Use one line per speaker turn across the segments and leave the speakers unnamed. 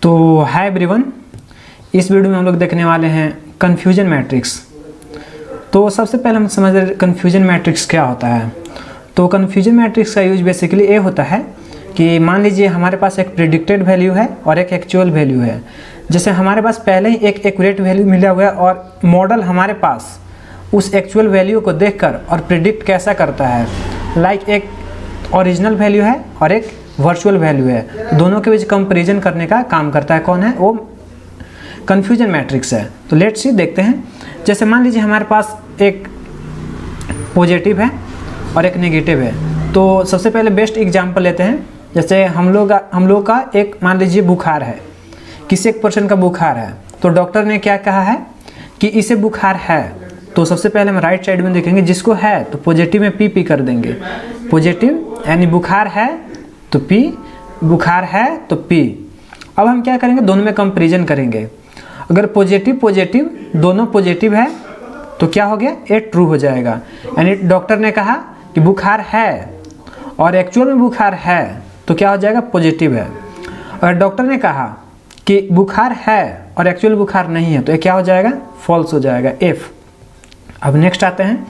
तो hi everyone, इस video में हम लोग देखने वाले हैं कन्फ्यूजन मैट्रिक्स। तो सबसे पहले हम समझ रहे कन्फ्यूजन मैट्रिक्स क्या होता है। तो कन्फ्यूजन मैट्रिक्स का यूज बेसिकली ये होता है कि मान लीजिए हमारे पास एक प्रेडिक्टेड वैल्यू है और एक एक्चुअल वैल्यू है। जैसे हमारे पास पहले ही एक एक्यूरेट वैल्यू मिला हुआ है और मॉडल हमारे पास उस एक्चुअल वैल्यू को देखकर और प्रिडिक्ट कैसा करता है, लाइक एक ओरिजिनल वैल्यू है और एक वर्चुअल वैल्यू है, दोनों के बीच कंपैरिजन करने का काम करता है। कौन है वो? कन्फ्यूजन मैट्रिक्स है। तो लेट्स सी देखते हैं। जैसे मान लीजिए हमारे पास एक पॉजिटिव है और एक नेगेटिव है। तो सबसे पहले बेस्ट एग्जांपल लेते हैं। जैसे हम लोग का एक मान लीजिए बुखार है, किसी एक पर्सन का बुखार है। तो डॉक्टर ने क्या कहा है कि इसे बुखार है। तो सबसे पहले हम राइट साइड में देखेंगे, जिसको है तो पॉजिटिव में पी कर देंगे। पॉजिटिव यानी बुखार है तो पी, बुखार है तो पी। अब हम क्या करेंगे, दोनों में कंपैरिजन करेंगे। अगर पॉजिटिव दोनों पॉजिटिव है तो क्या हो गया, ये ट्रू हो जाएगा। यानी डॉक्टर ने कहा कि बुखार है और एक्चुअल में बुखार है तो क्या हो जाएगा, पॉजिटिव है। अगर डॉक्टर ने कहा कि बुखार है और एक्चुअल बुखार नहीं है तो ये क्या हो जाएगा, फॉल्स हो जाएगा, एफ। अब नेक्स्ट आते हैं।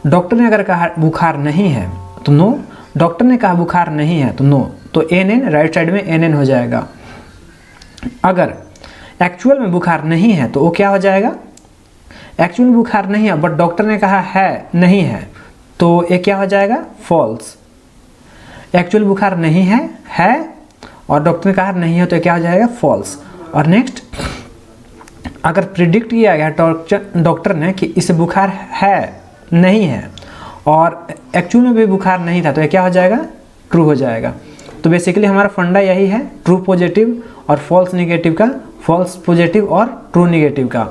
डॉक्टर ने अगर कहा बुखार नहीं है तो नो, डॉक्टर ने कहा बुखार नहीं है तो नो, तो एन राइट साइड में एन हो जाएगा। अगर एक्चुअल में बुखार नहीं है तो वो क्या हो जाएगा, एक्चुअल बुखार नहीं है बट डॉक्टर ने कहा है नहीं है तो ये क्या हो जाएगा, फॉल्स। एक्चुअल बुखार नहीं है और डॉक्टर ने कहा नहीं है तो क्या हो जाएगा, फॉल्स। और नेक्स्ट, अगर प्रिडिक्ट किया गया डॉक्टर ने कि इसे बुखार है नहीं है और एक्चुअल में भी बुखार नहीं था तो ये क्या हो जाएगा, ट्रू हो जाएगा। तो बेसिकली हमारा फंडा यही है, ट्रू पॉजिटिव और फॉल्स नेगेटिव का, फॉल्स पॉजिटिव और ट्रू नेगेटिव का।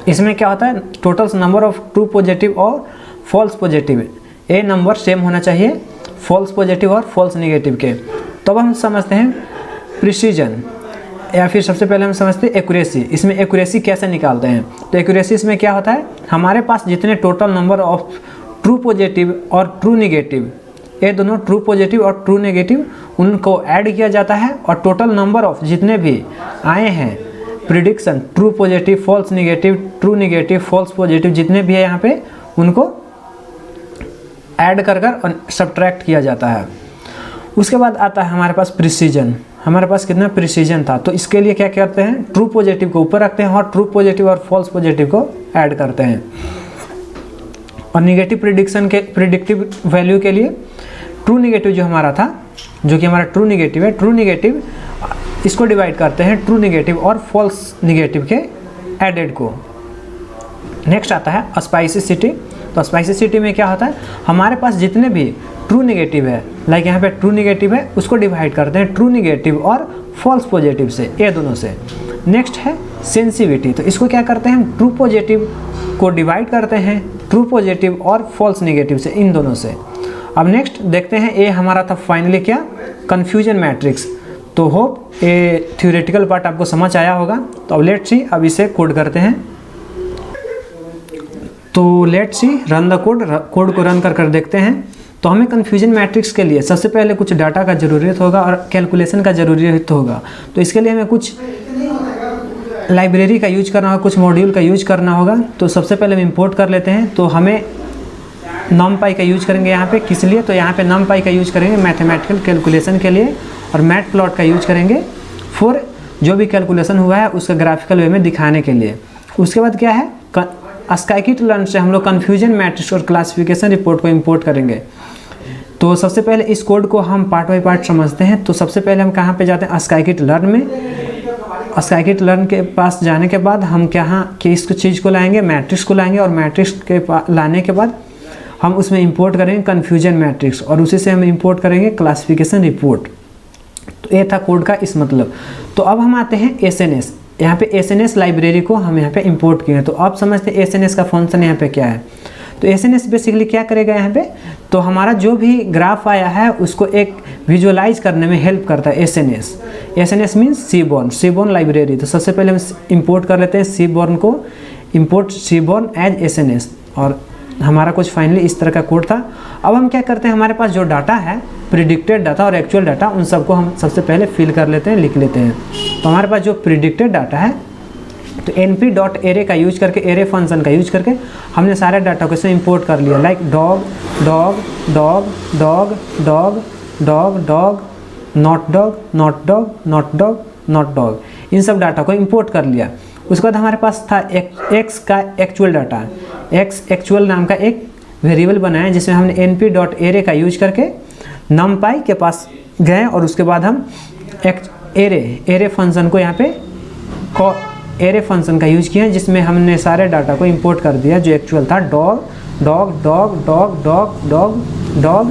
इसमें क्या होता है, total number of true positive और फॉल्स पॉजिटिव, ये नंबर सेम होना चाहिए फॉल्स पॉजिटिव और फॉल्स नेगेटिव के। तो अब हम समझते हैं प्रिसीजन, या फिर सबसे पहले हम समझते हैं एक्यूरेसी। इसमें एक्यूरेसी कैसे निकालते हैं। तो एक्यूरेसी इसमें क्या होता है, हमारे पास जितने total number of true positive और ट्रू नेगेटिव, ये दोनों ट्रू पॉजिटिव और ट्रू नेगेटिव, उनको ऐड किया जाता है और टोटल नंबर ऑफ जितने भी आए हैं prediction, true positive, false negative, true negative, false positive, जितने भी है यहाँ पे उनको ऐड कर और सब्ट्रैक्ट किया जाता है। उसके बाद आता है हमारे पास प्रिसीजन। हमारे पास कितना प्रिसीजन था, तो इसके लिए क्या करते हैं, ट्रू पॉजिटिव को ऊपर रखते हैं और ट्रू पॉजिटिव और फॉल्स पॉजिटिव को ऐड करते हैं। और निगेटिव प्रिडिक्शन के प्रिडिक्टिव वैल्यू के लिए ट्रू नेगेटिव जो हमारा था, जो कि हमारा ट्रू नेगेटिव है, ट्रू नेगेटिव इसको डिवाइड करते हैं ट्रू नेगेटिव और फॉल्स नेगेटिव के एडेड को। नेक्स्ट आता है स्पाइसिसिटी। तो स्पाइसिसिटी में क्या होता है, हमारे पास जितने भी ट्रू नेगेटिव है, लाइक यहाँ पे ट्रू नेगेटिव है, उसको डिवाइड करते हैं ट्रू नेगेटिव और फॉल्स पॉजिटिव से, ये दोनों से। नेक्स्ट है सेंसिटिविटी। तो इसको क्या करते हैं, हम ट्रू पॉजिटिव को डिवाइड करते हैं ट्रू पॉजिटिव और फॉल्स नेगेटिव से, इन दोनों से। अब नेक्स्ट देखते हैं, ये हमारा था फाइनली क्या, कन्फ्यूजन मैट्रिक्स। तो होप ये थ्योरेटिकल पार्ट आपको समझ आया होगा। तो अब लेट्स सी, अब इसे कोड करते हैं। तो let's see run the code को रन कर देखते हैं। तो हमें कन्फ्यूजन मैट्रिक्स के लिए सबसे पहले कुछ डाटा का ज़रूरत होगा और कैलकुलेशन का ज़रूरत होगा। तो इसके लिए हमें कुछ लाइब्रेरी का यूज करना होगा, कुछ मॉड्यूल का यूज करना होगा। तो सबसे पहले हम इंपोर्ट कर लेते हैं। तो हमें numpy का यूज करेंगे यहाँ पे, किस लिए, तो यहाँ पे numpy का यूज करेंगे मैथमेटिकल कैलकुलेशन के लिए, और मैटप्लॉट का यूज करेंगे फॉर जो भी कैलकुलेशन हुआ है उसका ग्राफिकल वे में दिखाने के लिए। उसके बाद क्या है, scikit-learn से हम लोग कन्फ्यूजन मैट्रिक्स और क्लासिफिकेशन रिपोर्ट को इंपोर्ट करेंगे। तो सबसे पहले इस कोड को हम पार्ट बाई पार्ट समझते हैं। तो सबसे पहले हम कहाँ पे जाते हैं, scikit-learn में। scikit-learn के पास जाने के बाद हम किस चीज़ को लाएंगे, मैट्रिक्स को लाएंगे, और मैट्रिक्स के लाने के बाद हम उसमें इंपोर्ट करेंगे कन्फ्यूजन मैट्रिक्स, और उसी से हम इंपोर्ट करेंगे क्लासिफिकेशन रिपोर्ट। तो ये था कोड का इस मतलब। तो अब हम आते हैं SNS। यहाँ पे SNS लाइब्रेरी को हम यहाँ पे इंपोर्ट किए हैं। तो आप समझते हैं SNS का फंक्शन यहाँ पे क्या है। तो SNS बेसिकली क्या करेगा यहाँ पे, तो हमारा जो भी ग्राफ आया है उसको एक विजुअलाइज करने में हेल्प करता है SNS मीन्स सीबॉर्न लाइब्रेरी। तो सबसे पहले हम इंपोर्ट कर लेते हैं सीबॉर्न को, इंपोर्ट सीबॉर्न एज SNS, और हमारा कुछ फाइनली इस तरह का कोड था। अब हम क्या करते हैं, हमारे पास जो डाटा है, प्रिडिक्टेड डाटा और एक्चुअल डाटा, उन सबको हम सबसे पहले फिल कर लेते हैं, लिख लेते हैं। तो हमारे पास जो प्रिडिक्टेड डाटा है, तो np.array का यूज करके, एरे फंक्शन का यूज करके हमने सारे डाटा को इसमें इंपोर्ट कर लिया। Like dog dog dog dog dog dog dog, not dog not dog not dog not dog, इन सब डाटा को इंपोर्ट कर लिया। उसके बाद हमारे पास था एक्स का एक्चुअल डाटा। एक्स एक्चुअल नाम का एक वेरिएबल बनाया जिसमें हमने np.array का यूज करके numpy के पास गए और उसके बाद हम एरे फंक्शन को यहाँ पे एरे फंक्शन का यूज किया जिसमें हमने सारे डाटा को इंपोर्ट कर दिया जो एक्चुअल था। Dog dog dog dog dog dog dog,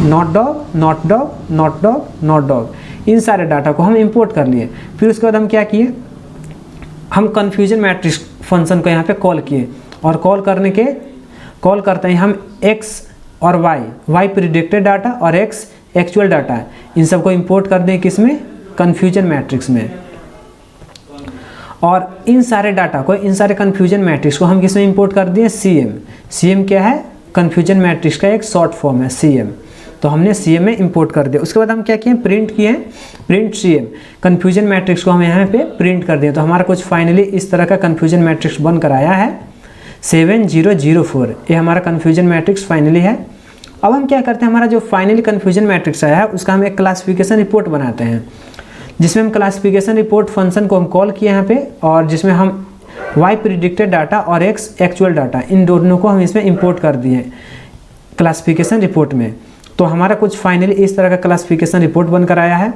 not dog not dog not dog not dog, इन सारे डाटा को हम इंपोर्ट कर लिए। फिर उसके बाद हम क्या किए, हम कन्फ्यूजन मैट्रिक्स फंक्शन को यहाँ पे कॉल किए और कॉल करते हैं हम x और y प्रिडिक्टेड डाटा और x एक्चुअल डाटा, इन सबको इंपोर्ट कर दें किसमें, कन्फ्यूजन मैट्रिक्स में। और इन सारे डाटा को, इन सारे कन्फ्यूजन मैट्रिक्स को हम किसमें इंपोर्ट कर दिए, CM क्या है, कन्फ्यूजन मैट्रिक्स का एक शॉर्ट फॉर्म है CM, तो हमने CM में इंपोर्ट कर दिया। उसके बाद हम क्या किए, प्रिंट किए, प्रिंट CM, कन्फ्यूजन मैट्रिक्स को हम यहाँ पे प्रिंट कर दिए। तो हमारा कुछ फाइनली इस तरह का कन्फ्यूजन मैट्रिक्स बनकर आया है 7004, ये हमारा कन्फ्यूजन मैट्रिक्स फाइनली है। अब हम क्या करते हैं, हमारा जो फाइनली कन्फ्यूजन मैट्रिक्स आया है उसका हम एक क्लासिफिकेशन रिपोर्ट बनाते हैं जिसमें हम क्लासिफिकेशन रिपोर्ट फंक्शन को हम कॉल किए यहाँ पे, और जिसमें हम y प्रिडिक्टेड डाटा और x एक्चुअल डाटा, इन दोनों को हम इसमें इंपोर्ट कर दिए क्लासिफिकेशन रिपोर्ट में। तो हमारा कुछ फाइनली इस तरह का क्लासिफिकेशन रिपोर्ट बनकर आया है,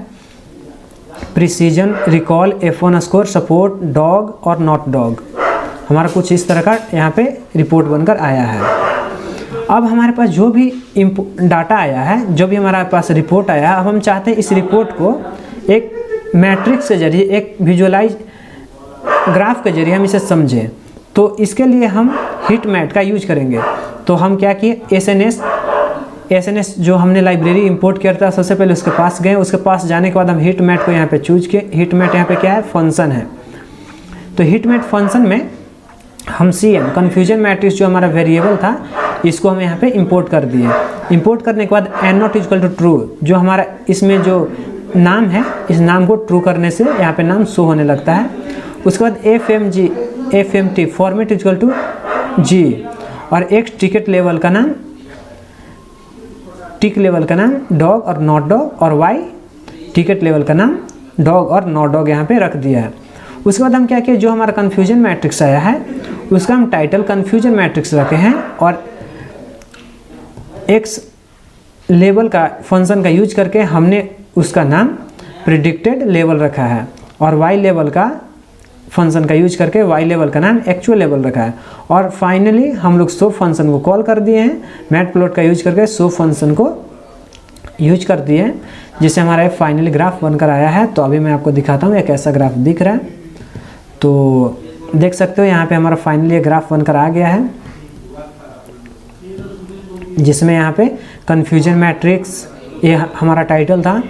precision, recall, F1 score, support, dog और नॉट डॉग, हमारा कुछ इस तरह का यहाँ पे रिपोर्ट बनकर आया है। अब हमारे पास जो भी डाटा आया है, जो भी हमारे पास रिपोर्ट आया है, अब हम चाहते हैं इस रिपोर्ट को एक मैट्रिक्स के जरिए, एक विजुअलाइज ग्राफ के जरिए हम इसे समझें। तो इसके लिए हम हिट मैट का यूज करेंगे। तो हम क्या किए, एस जो हमने लाइब्रेरी इंपोर्ट किया था, सबसे पहले उसके पास गए, उसके पास जाने के बाद हम हिट मैट को यहाँ पे चूज किए। हिट मैट यहाँ पे क्या है, फंक्शन है। तो हिट मैट फंक्शन में हम CM कन्फ्यूजन मैट्रिक्स जो हमारा वेरिएबल था, इसको हम यहाँ पे इंपोर्ट कर दिए। इंपोर्ट करने के बाद n not equal to true, जो हमारा इसमें जो नाम है, इस नाम को ट्रू करने से यहाँ पे नाम शो होने लगता है। उसके बाद FMT format equal to G, और X टिकट लेवल का नाम, टिक लेवल का नाम डॉग और नॉट डॉग, और Y टिकट लेवल का नाम डॉग और नॉट डॉग यहाँ पे रख दिया है। उसके बाद हम क्या किए, जो हमारा कन्फ्यूजन मैट्रिक्स आया है उसका हम टाइटल कन्फ्यूजन मैट्रिक्स रखे हैं, और X लेवल का फंक्शन का यूज करके हमने उसका नाम प्रिडिक्टेड लेवल रखा है, और Y लेवल का फंक्शन का यूज करके Y लेवल का नाम एक्चुअल लेवल रखा है। और फाइनली हम लोग शो फंक्शन को कॉल कर दिए हैं, मैटप्लॉट का यूज करके शो फंक्शन को यूज कर दिए हैं, जिससे हमारा फाइनली ग्राफ बनकर आया है। तो अभी मैं आपको दिखाता हूँ एक ऐसा ग्राफ दिख रहा है, तो देख सकते हो यहाँ पे हमारा फाइनली ये ग्राफ बनकर आ गया है, जिसमें यहाँ पे कन्फ्यूजन मैट्रिक्स, ये हमारा टाइटल था,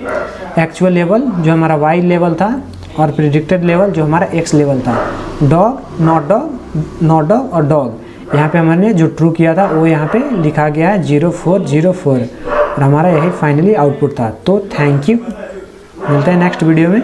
एक्चुअल लेवल जो हमारा Y लेवल था, और प्रिडिक्टेड लेवल जो हमारा X लेवल था, डॉग नॉट डॉग और डॉग। यहाँ पे हमने जो ट्रू किया था वो यहाँ पे लिखा गया है 0404, और हमारा यही फाइनली आउटपुट था। तो थैंक यू, मिलते हैं नेक्स्ट वीडियो में।